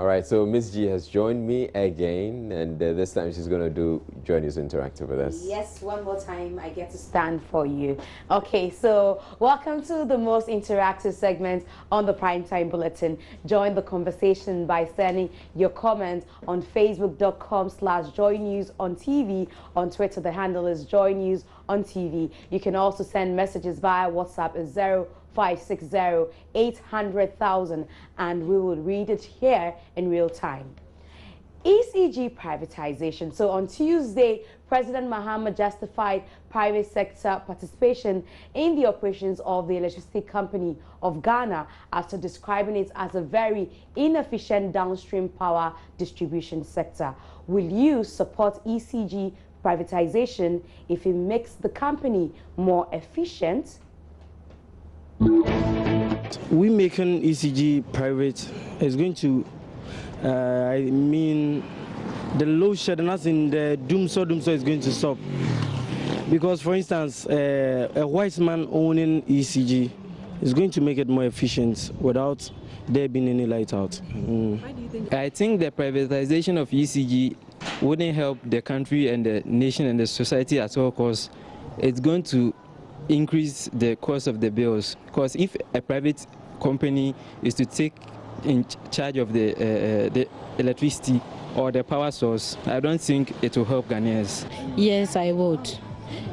All right, so Miss G has joined me again, and this time she's going to join us interactive with us. Yes, one more time I get to stand for you. Okay, so welcome to the most interactive segment on the Primetime Bulletin. Join the conversation by sending your comments on facebook.com/joynewsontv. On Twitter, the handle is joynewsontv. You can also send messages via WhatsApp at 0560-800,000, and we will read it here in real time. ECG privatization. So on Tuesday, President Mahama justified private sector participation in the operations of the Electricity Company of Ghana after describing it as a very inefficient downstream power distribution sector. Will you support ECG privatization if it makes the company more efficient? We making ECG private is going to, I mean, the load shedding as in the doomsaw is going to stop. Because, for instance, a white man owning ECG is going to make it more efficient without there being any light out. Why do you think? I think the privatization of ECG wouldn't help the country and the nation and the society at all, because it's going to increase the cost of the bills. Because if a private company is to take in charge of the electricity or the power source, I don't think it will help Ghanaians. Yes, I would.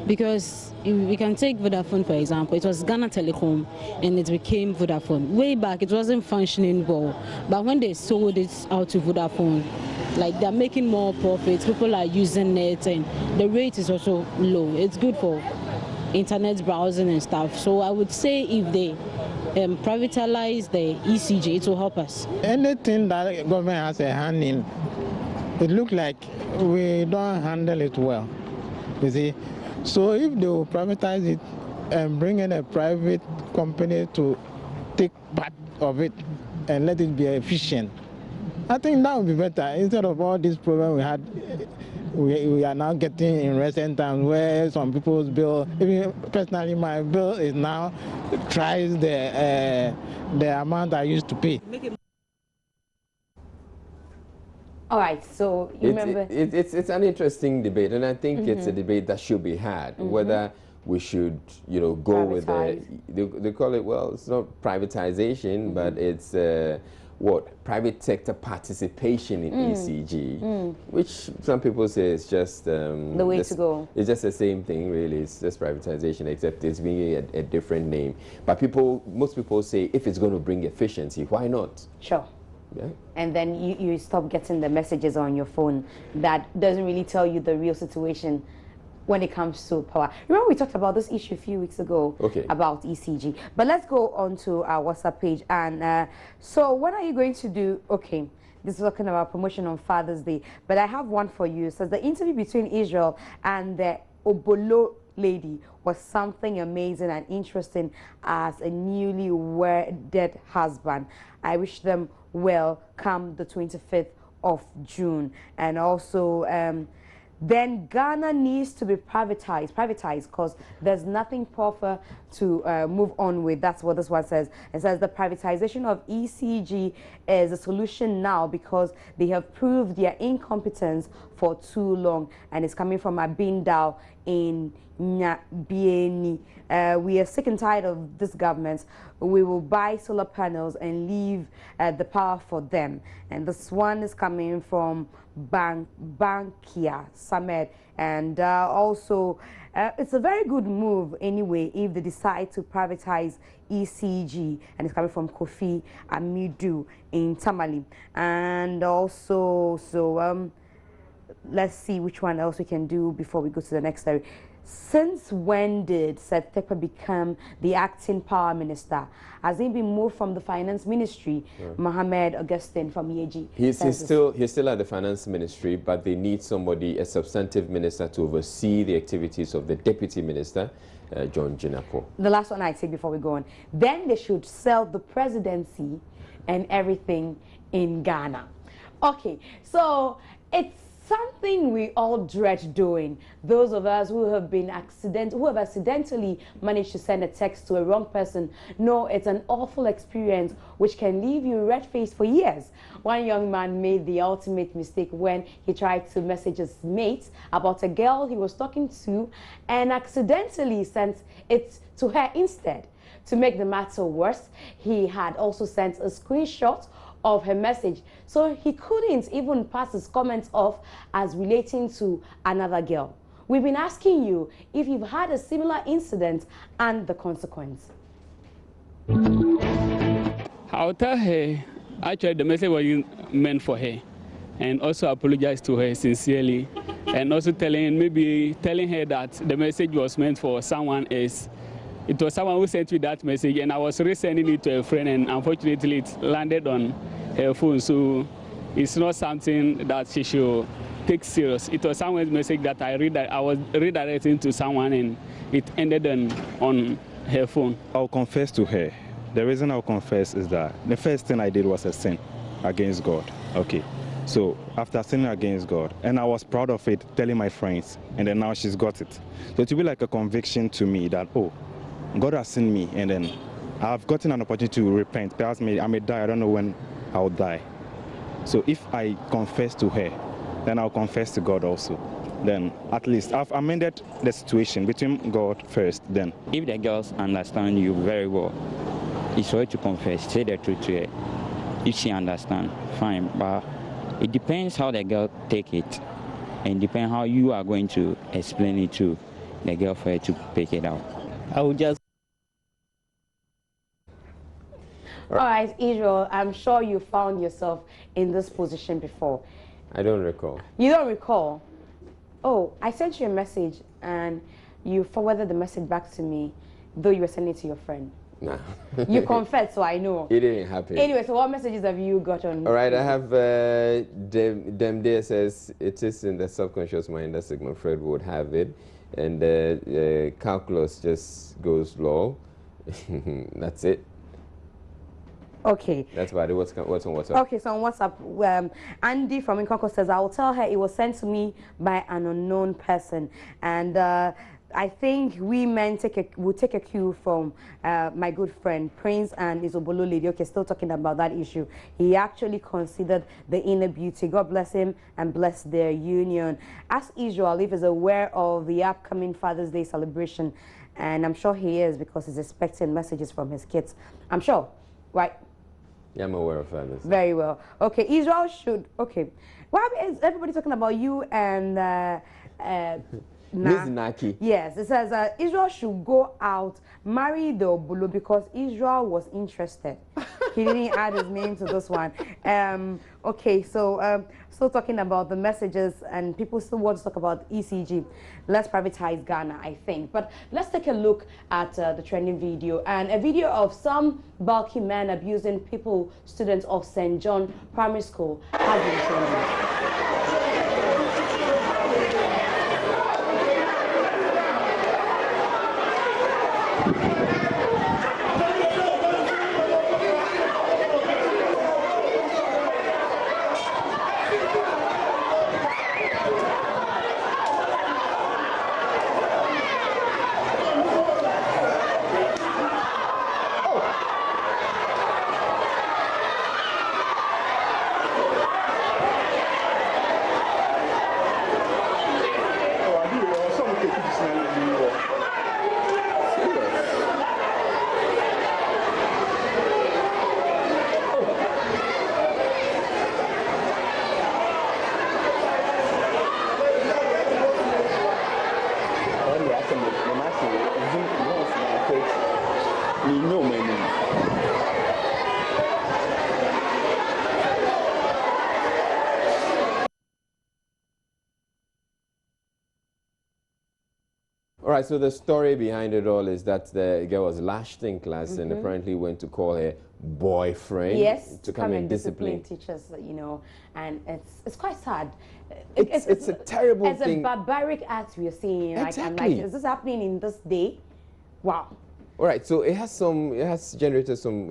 Because we can take Vodafone, for example. It was Ghana Telecom and it became Vodafone. Way back, it wasn't functioning well. But when they sold it out to Vodafone, like they're making more profits, people are using it, and the rate is also low. It's good for internet browsing and stuff. So I would say if they privatize the ECG, it will help us. Anything that the government has a hand in, it looks like we don't handle it well, you see. So if they will privatize it and bring in a private company to take part of it and let it be efficient, I think that would be better. Instead of all this problem we had, we are now getting in recent times where some people's bill, even personally my bill is now twice the amount I used to pay. All right, so you remember... It's an interesting debate, and I think it's a debate that should be had, whether we should, go with they call it, well, it's not privatization, but it's private sector participation in ECG, which some people say is just the way to go. It's just the same thing, really. It's just privatization, except it's being a different name. But most people say if it's going to bring efficiency, why not? Sure. Yeah. And then you stop getting the messages on your phone that doesn't really tell you the real situation when it comes to power. Remember we talked about this issue a few weeks ago about ECG. But let's go on to our WhatsApp page. And so what are you going to do? Okay, this is talking about promotion on Father's Day. But I have one for you. It says the interview between Israel and the Obolo lady was something amazing and interesting as a newly wedded husband. I wish them well come the 25th of June. And also then Ghana needs to be privatized because there's nothing proper to move on with. That's what this one says. It says the privatization of ECG is a solution now because they have proved their incompetence for too long. And it's coming from Abindao in Nyabieni. We are sick and tired of this government. We will buy solar panels and leave the power for them. And this one is coming from Bankia Samed, and also it's a very good move anyway if they decide to privatize ECG, and it's coming from Kofi Amidu in Tamale. And also let's see which one else we can do before we go to the next story. Since when did Seth Tekpa become the acting power minister? Has he been moved from the finance ministry? Mohammed Augustine from EAG. He's still at the finance ministry, but they need somebody, a substantive minister, to oversee the activities of the deputy minister, John Jinapo. The last one I say before we go on. Then they should sell the presidency and everything in Ghana. Okay, so it's Something we all dread doing. Those of us who have accidentally managed to send a text to a wrong person know it's an awful experience which can leave you red-faced for years. One young man made the ultimate mistake when he tried to message his mate about a girl he was talking to and accidentally sent it to her instead. To make the matter worse, he had also sent a screenshot of her message, so he couldn't even pass his comments off as relating to another girl. We've been asking you if you've had a similar incident and the consequence. I'll tell her actually the message was meant for her, and also apologize to her sincerely, and also telling her that the message was meant for someone else. It was someone who sent me that message, and I was resending it to a friend, and unfortunately it landed on her phone, so it's not something that she should take serious. It was someone's message that I was redirecting to someone, and it ended on her phone. I'll confess to her. The reason I'll confess is that the first thing I did was a sin against God. Okay, so after sinning against God, and I was proud of it, telling my friends, and then now she's got it. So it will be like a conviction to me that, oh, God has seen me, and then I've gotten an opportunity to repent. Perhaps I may die, I don't know when I'll die. So if I confess to her, then I'll confess to God also. Then at least I've amended the situation between God first, then. If the girls understand you very well, it's right to confess, say the truth to her. If she understands, fine, but it depends how the girl take it, and depends how you are going to explain it to the girl for her to pick it out. I would just... All right, Israel, I'm sure you found yourself in this position before. I don't recall. You don't recall? Oh, I sent you a message and you forwarded the message back to me, though you were sending it to your friend. Nah. You confessed, so I know. It didn't happen. Anyway, so what messages have you got on? All right, I have Dem there says it is in the subconscious mind that Sigmund Freud would have it, and calculus just goes low. That's it. Okay. That's about it. What's on WhatsApp? Okay, so on WhatsApp, Andy from Nkoko says, I will tell her it was sent to me by an unknown person. And I think we men will take a cue from my good friend Prince and Isobolo lady. Okay, still talking about that issue. He actually considered the inner beauty. God bless him and bless their union. As Israel, if is aware of the upcoming Father's Day celebration, and I'm sure he is because he's expecting messages from his kids. I'm sure, right? Yeah, I'm aware of Father's Day. Very well. Okay, Israel should. Okay, why is everybody talking about you and? Miss Naki. Yes, it says Israel should go out, marry the Obulu because Israel was interested. He didn't add his name to this one. Okay, so still talking about the messages, and people still want to talk about ECG. Let's privatize Ghana, I think. But let's take a look at the trending video, and a video of some bulky men abusing students of St. John Primary School has been trending. All right, so the story behind it all is that the girl was lashed in class and apparently went to call her boyfriend to come and discipline teachers, you know, and it's quite sad. It's a terrible thing. It's a barbaric act we are seeing. Exactly. Like, is this happening in this day? Wow. All right, so it has generated some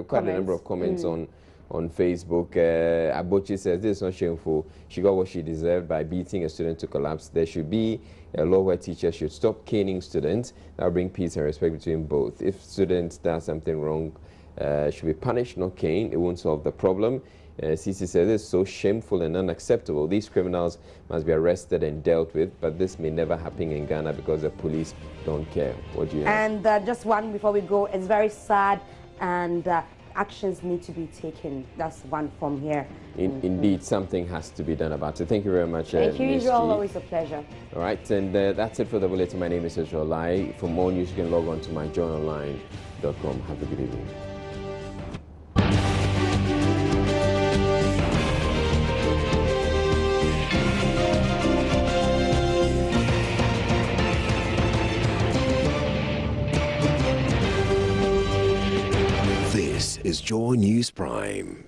quite a number of comments on on Facebook. Abochi says, this is not shameful. She got what she deserved by beating a student to collapse. There should be a law where teachers should stop caning students. That will bring peace and respect between both. If students does something wrong, should be punished, not caned. It won't solve the problem. Cici says, this is so shameful and unacceptable. These criminals must be arrested and dealt with, but this may never happen in Ghana because the police don't care. What do you have? And just one before we go, it's very sad, and actions need to be taken. That's one from here. Indeed, something has to be done about it. Thank you very much. Thank you, Israel. Always a pleasure. All right, and that's it for the bulletin. My name is Israel Lai. For more news, you can log on to myjournalline.com. Have a good evening. This is Joy News Prime.